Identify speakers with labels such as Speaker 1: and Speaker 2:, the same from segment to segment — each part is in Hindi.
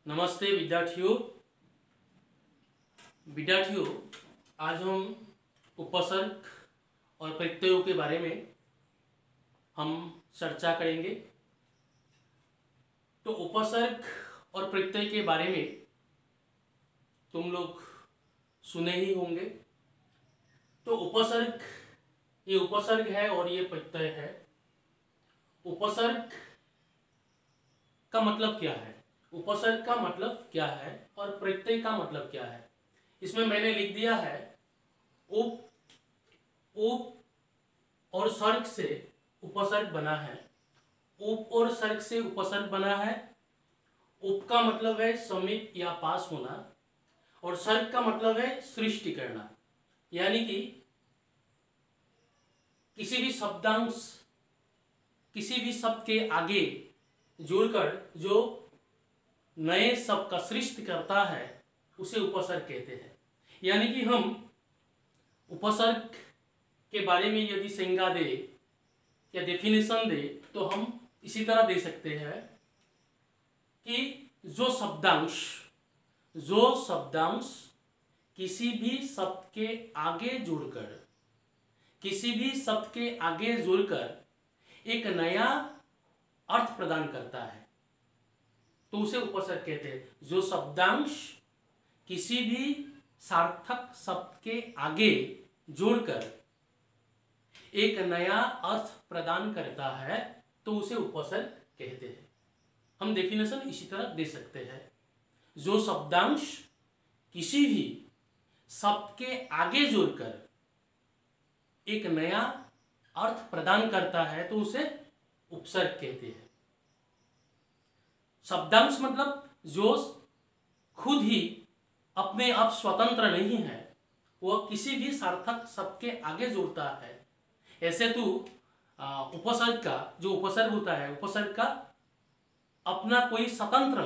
Speaker 1: नमस्ते विद्यार्थियों, आज हम उपसर्ग और प्रत्ययों के बारे में हम चर्चा करेंगे। तो उपसर्ग और प्रत्यय के बारे में तुम लोग सुने ही होंगे। तो उपसर्ग, ये उपसर्ग है और ये प्रत्यय है। उपसर्ग का मतलब क्या है, उपसर्ग का मतलब क्या है और प्रत्यय का मतलब क्या है। इसमें मैंने लिख दिया है उप और सर्ग से उपसर्ग बना है। उप और सर्ग से उपसर्ग बना है। उप का मतलब है समीप या पास होना और सर्ग का मतलब है सृष्टि करना, यानी कि किसी भी शब्दांश किसी भी शब्द के आगे जुड़कर जो नए शब्द का सृष्टि करता है उसे उपसर्ग कहते हैं। यानी कि हम उपसर्ग के बारे में यदि संज्ञा दे या डेफिनेशन दे तो हम इसी तरह दे सकते हैं कि जो शब्दांश किसी भी शब्द के आगे जुड़कर एक नया अर्थ प्रदान करता है तो उसे उपसर्ग कहते हैं। जो शब्दांश किसी भी सार्थक शब्द के आगे जुड़कर एक नया अर्थ प्रदान करता है तो उसे उपसर्ग कहते हैं। हम डेफिनेशन इसी तरह दे सकते हैं। जो शब्दांश किसी भी शब्द के आगे जुड़कर एक नया अर्थ प्रदान करता है तो उसे उपसर्ग कहते हैं। शब्दांश मतलब जो खुद ही अपने आप स्वतंत्र नहीं है, वह किसी भी सार्थक शब्द के आगे जुड़ता है। ऐसे तो उपसर्ग का जो उपसर्ग होता है, उपसर्ग का अपना कोई स्वतंत्र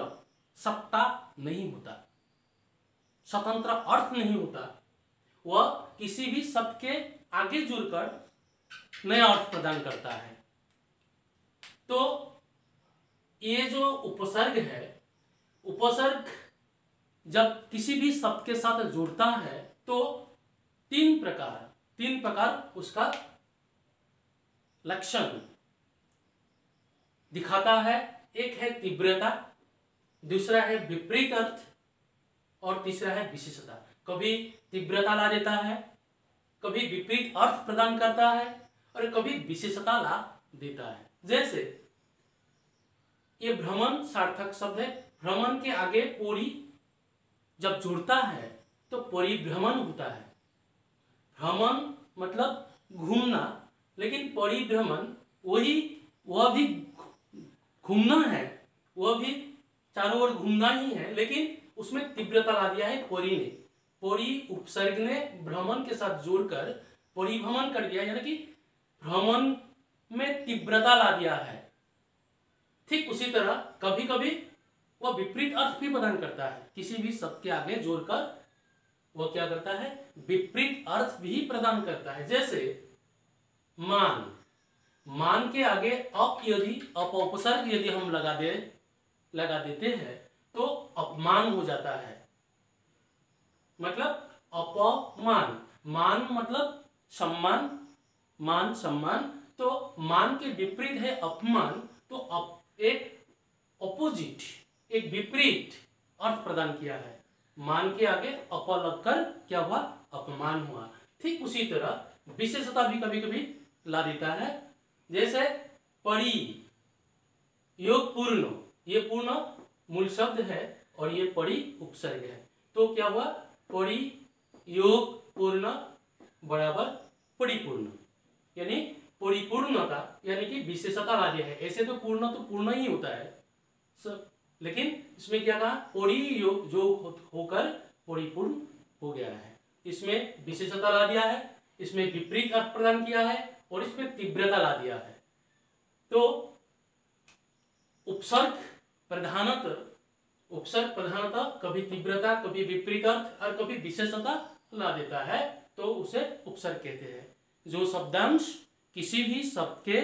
Speaker 1: सत्ता नहीं होता, स्वतंत्र अर्थ नहीं होता। वह किसी भी शब्द के आगे जुड़कर नया अर्थ प्रदान करता है। तो ये जो उपसर्ग है, उपसर्ग जब किसी भी शब्द के साथ जुड़ता है तो तीन प्रकार उसका लक्षण दिखाता है। एक है तीव्रता, दूसरा है विपरीत अर्थ और तीसरा है विशेषता। कभी तीव्रता ला देता है, कभी विपरीत अर्थ प्रदान करता है और कभी विशेषता ला देता है। जैसे ये भ्रमण सार्थक शब्द है। भ्रमण के आगे पोरी जब जुड़ता है तो परिभ्रमण होता है। भ्रमण मतलब घूमना, लेकिन परिभ्रमण वह भी घूमना है, वह भी चारों ओर घूमना ही है, लेकिन उसमें तीव्रता ला दिया है परी ने। परी उपसर्ग ने भ्रमण के साथ जोड़कर परिभ्रमण कर दिया, यानी कि भ्रमण में तीव्रता ला दिया है। ठीक उसी तरह कभी कभी वह विपरीत अर्थ भी प्रदान करता है। किसी भी शब्द के आगे जोड़कर वह क्या करता है, विपरीत अर्थ भी प्रदान करता है। जैसे मान के आगे उपसर्ग यदि हम लगा देते हैं तो अपमान हो जाता है। मतलब अपमान, मान मतलब सम्मान, तो मान के विपरीत है अपमान, तो एक ऑपोजिट, एक विपरीत अर्थ प्रदान किया है। मान के आगे अप लगकर क्या हुआ, अपमान हुआ। ठीक उसी तरह विशेषता भी कभी कभी ला देता है। जैसे परि योग पूर्ण, ये पूर्ण मूल शब्द है और ये परि उपसर्ग है। तो क्या हुआ, परि योग पूर्ण बराबर परिपूर्ण, यानी परिपूर्णता, यानी कि विशेषता ला दिया है। ऐसे तो पूर्ण ही होता है सब, लेकिन इसमें क्या कहा, परि योग जो होकर परिपूर्ण हो गया है। इसमें विशेषता ला दिया है, इसमें विपरीत अर्थ प्रदान किया है और इसमें तीव्रता ला दिया है। तो उपसर्ग प्रधानतः कभी तीव्रता, कभी विपरीत अर्थ और कभी विशेषता ला देता है, तो उसे उपसर्ग कहते हैं। जो शब्दांश किसी भी शब्द के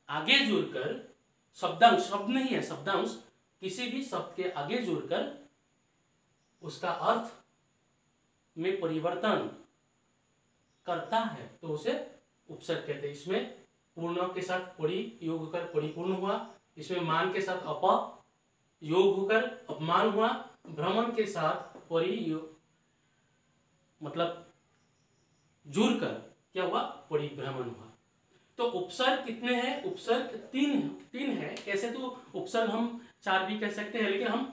Speaker 1: आगे जुड़कर, शब्दांश शब्द नहीं है, शब्दांश किसी भी शब्द के आगे जुड़कर उसका अर्थ में परिवर्तन करता है तो उसे उपसर्ग कहते हैं। इसमें पूर्ण के साथ पड़ी योग होकर परिपूर्ण हुआ, इसमें मान के साथ अप योग होकर अपमान हुआ, भ्रमण के साथ परि मतलब जुड़कर क्या हुआ, परिभ्रमण हुआ। तो उपसर्ग कितने हैं? उपसर्ग तीन है। कैसे तो उपसर्ग हम 4 भी कह सकते हैं, लेकिन हम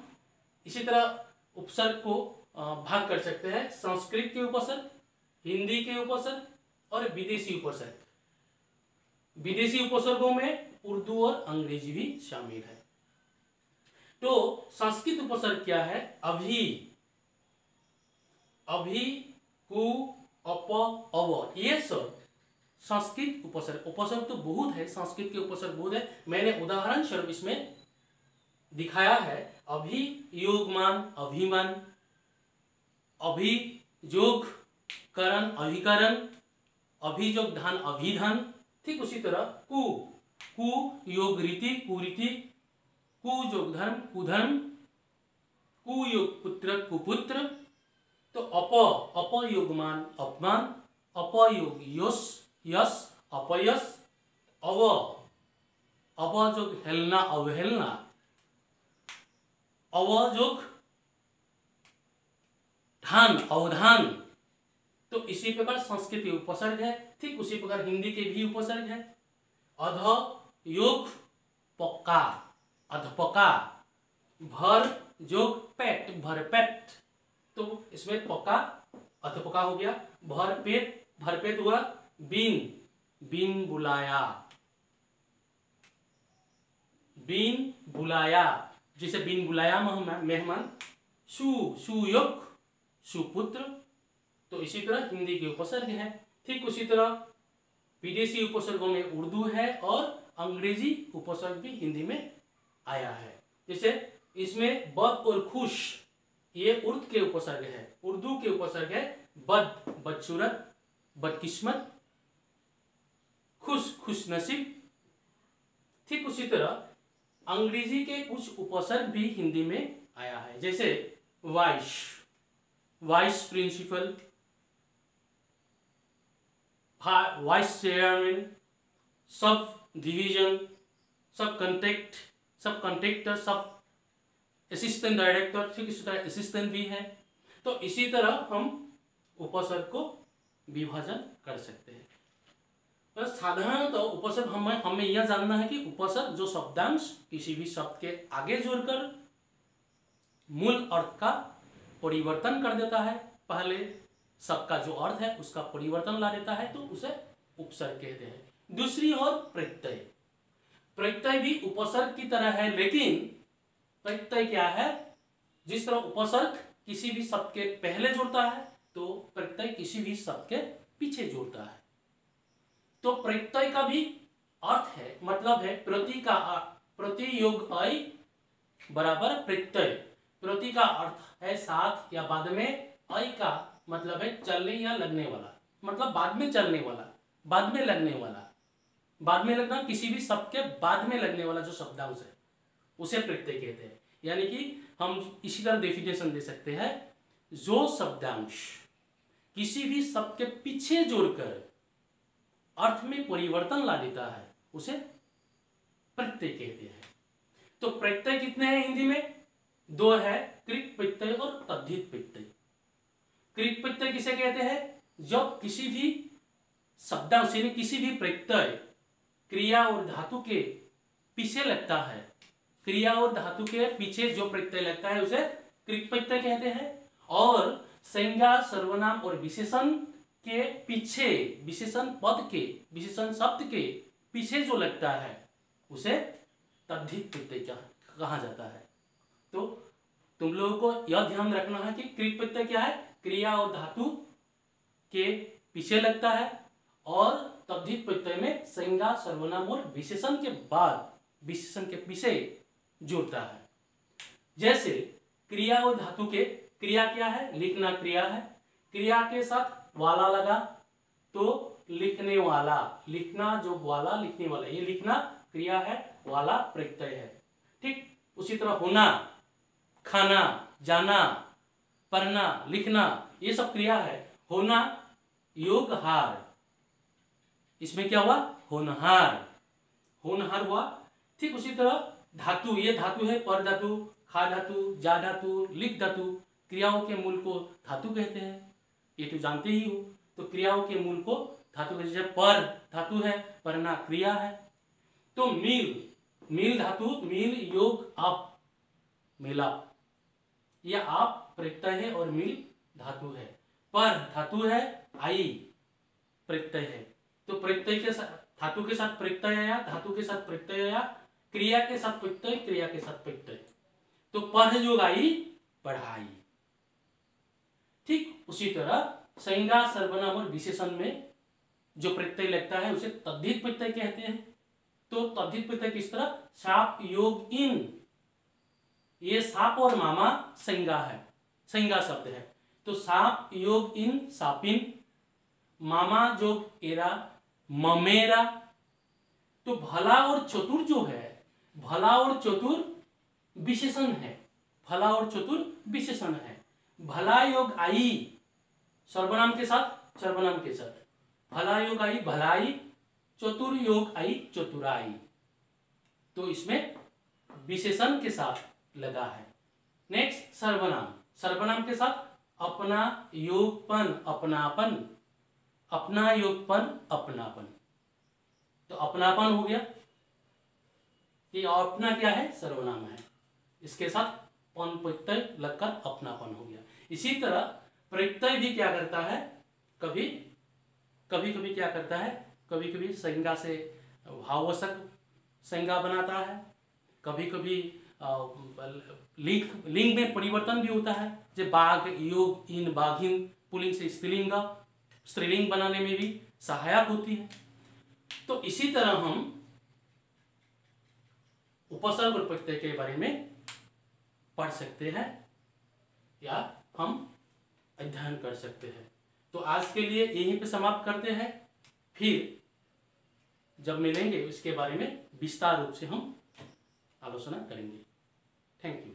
Speaker 1: इसी तरह उपसर्ग को भाग कर सकते हैं। संस्कृत के उपसर्ग, हिंदी के उपसर्ग और विदेशी उपसर्ग। विदेशी उपसर्गों में उर्दू और अंग्रेजी भी शामिल है। तो संस्कृत उपसर्ग क्या है? अभी, अभी, कु, अप, अव, ये सब संस्कृत उपसर्ग। उपसर्ग तो बहुत है, संस्कृत के उपसर्ग बहुत है। मैंने उदाहरण स्वरूप इसमें दिखाया है। अभी योगमान अभिमान, अभियोग करण अभिकरण, अभियोग धान अभिधान। ठीक उसी तरह कु, कु योग रीति कुरीति, कु योग धर्म कुधर्म, कु योग पुत्र कुपुत्र। तो अपयोगमान अपमान, अपयोग यश यश अपयश, अवयोग हेलना अवहेलना, अवयोग धान अवधान। तो इसी प्रकार संस्कृत के उपसर्ग है। ठीक उसी प्रकार हिंदी के भी उपसर्ग है। अध योग पक्का अधपका, भर जोग पेट भरपेट। तो इसमें पक्का अधपका हो गया, भरपेट भरपेट हुआ। बीन बीन बुलाया, बीन बुलाया, जैसे बीन बुलाया मेहमान। सुयोग सुपुत्र। तो इसी तरह हिंदी के उपसर्ग है। ठीक उसी तरह विदेशी उपसर्गों में उर्दू है और अंग्रेजी उपसर्ग भी हिंदी में आया है। जैसे इसमें बद और खुश, ये उर्द के उपसर्ग है। उर्दू के उपसर्ग है बद बदसूरत बदकिस्मत, खुश खुश नसीब। ठीक उसी तरह अंग्रेजी के कुछ उपसर्ग भी हिंदी में आया है। जैसे vice, vice principal, vice chairman, sub division, sub contract, sub contractor, sub assistant director. ठीक इसी तरह असिस्टेंट भी है। तो इसी तरह हम उपसर्ग को विभाजन कर सकते हैं। तो साधारणतः उपसर्ग हमें यह जानना है कि उपसर्ग जो शब्दांश किसी भी शब्द के आगे जोड़कर मूल अर्थ का परिवर्तन कर देता है, पहले शब्द का जो अर्थ है उसका परिवर्तन ला देता है, तो उसे उपसर्ग कहते हैं। दूसरी ओर प्रत्यय, प्रत्यय भी उपसर्ग की तरह है, लेकिन प्रत्यय क्या है? जिस तरह उपसर्ग किसी भी शब्द के पहले जोड़ता है, तो प्रत्यय किसी भी शब्द के पीछे जोड़ता है। तो प्रत्यय का भी अर्थ है, मतलब है प्रति का प्रति योग अय बराबर प्रत्यय। प्रति का अर्थ है साथ या बाद में, अय का मतलब है चलने या लगने वाला, मतलब बाद में चलने वाला, बाद में लगने वाला। बाद में लगना, किसी भी शब्द के बाद में लगने वाला जो शब्दांश है उसे प्रत्यय कहते हैं। यानी कि हम इसी तरह डेफिनेशन दे सकते हैं, जो शब्दांश किसी भी शब्द के पीछे जोड़कर अर्थ में परिवर्तन ला देता है उसे प्रत्यय कहते हैं। तो प्रत्यय कितने हैं हिंदी में? 2 है, कृत प्रत्यय और तद्धित प्रत्यय। कृत प्रत्यय किसे कहते हैं? जब किसी भी शब्दांश यानी किसी भी प्रत्यय क्रिया और धातु के पीछे लगता है, क्रिया और धातु के पीछे जो प्रत्यय लगता है उसे कृत प्रत्यय कहते हैं। और संज्ञा सर्वनाम और विशेषण के पीछे, विशेषण पद के, विशेषण शब्द के पीछे जो लगता है उसे तद्धित प्रत्यय कहा जाता है। तो तुम लोगों को यह ध्यान रखना है कि कृत प्रत्यय क्या है? क्रिया और धातु के पीछे लगता है, और तद्धित प्रत्यय में संज्ञा सर्वनाम और विशेषण के बाद, विशेषण के पीछे जुड़ता है। जैसे क्रिया और धातु के, क्रिया क्या है? लिखना क्रिया है, क्रिया के साथ वाला लगा तो लिखने वाला, लिखना जो वाला लिखने वाला, ये लिखना क्रिया है, वाला प्रत्यय है। ठीक उसी तरह होना, खाना, जाना, पढ़ना, लिखना, ये सब क्रिया है। होना योग हार, इसमें क्या हुआ? होनहार, होनहार हुआ। ठीक उसी तरह धातु, ये धातु है पर धातु, खा धातु, जा धातु, लिख धातु। क्रियाओं के मूल को धातु कहते हैं, ये तो जानते ही हो। तो क्रियाओं के मूल को धातु कहते हैं। पर धातु है, पढ़ना क्रिया है। तो मील, मील धातु, मील योग आप, मिलाप, यह आप प्रत्यय है और मील धातु है। पर धातु है, आई प्रत्यय है। तो प्रत्यय के साथ, धातु के साथ प्रत्यय आया, धातु के साथ प्रत्यय आया, क्रिया के साथ प्रत्यय, क्रिया के साथ प्रत्यय। तो पढ़ योग आई, पढ़ाई। ठीक उसी तरह संज्ञा, सर्वनाम और विशेषण में जो प्रत्यय लगता है उसे तद्धित प्रत्यय कहते हैं। तो तद्धित प्रत्यय किस तरह? साप योग इन, ये साप और मामा संज्ञा है, संज्ञा शब्द है। तो साप योग इन, सापिन। मामा जोग एरा, ममेरा। तो भला और चतुर जो है, भला और चतुर विशेषण है, भला और चतुर विशेषण है। भला योग आई, सर्वनाम के साथ, सर्वनाम के साथ। भला योग आई, भलाई। चतुर योग आई, चतुराई। तो इसमें विशेषण के साथ लगा है। नेक्स्ट सर्वनाम, सर्वनाम के साथ अपना योगपन, अपनापन, अपना योगपन, अपनापन। तो अपनापन हो गया, ये अपना क्या है? सर्वनाम है, इसके साथ पन प्रत्यय लगकर अपनापन हो गया। इसी तरह प्रत्यय भी क्या करता है? कभी कभी क्या करता है? कभी कभी संज्ञा से भाववाचक संज्ञा बनाता है, कभी कभी लिंग में परिवर्तन भी होता है। जैसे बाघ योग इन, बाघिन, पुल्लिंग से स्त्रीलिंग, स्त्रीलिंग बनाने में भी सहायक होती है। तो इसी तरह हम उपसर्ग और प्रत्यय के बारे में पढ़ सकते हैं या हम अध्ययन कर सकते हैं। तो आज के लिए यहीं पे समाप्त करते हैं, फिर जब मिलेंगे इसके बारे में विस्तार रूप से हम आलोचना करेंगे। Thank you.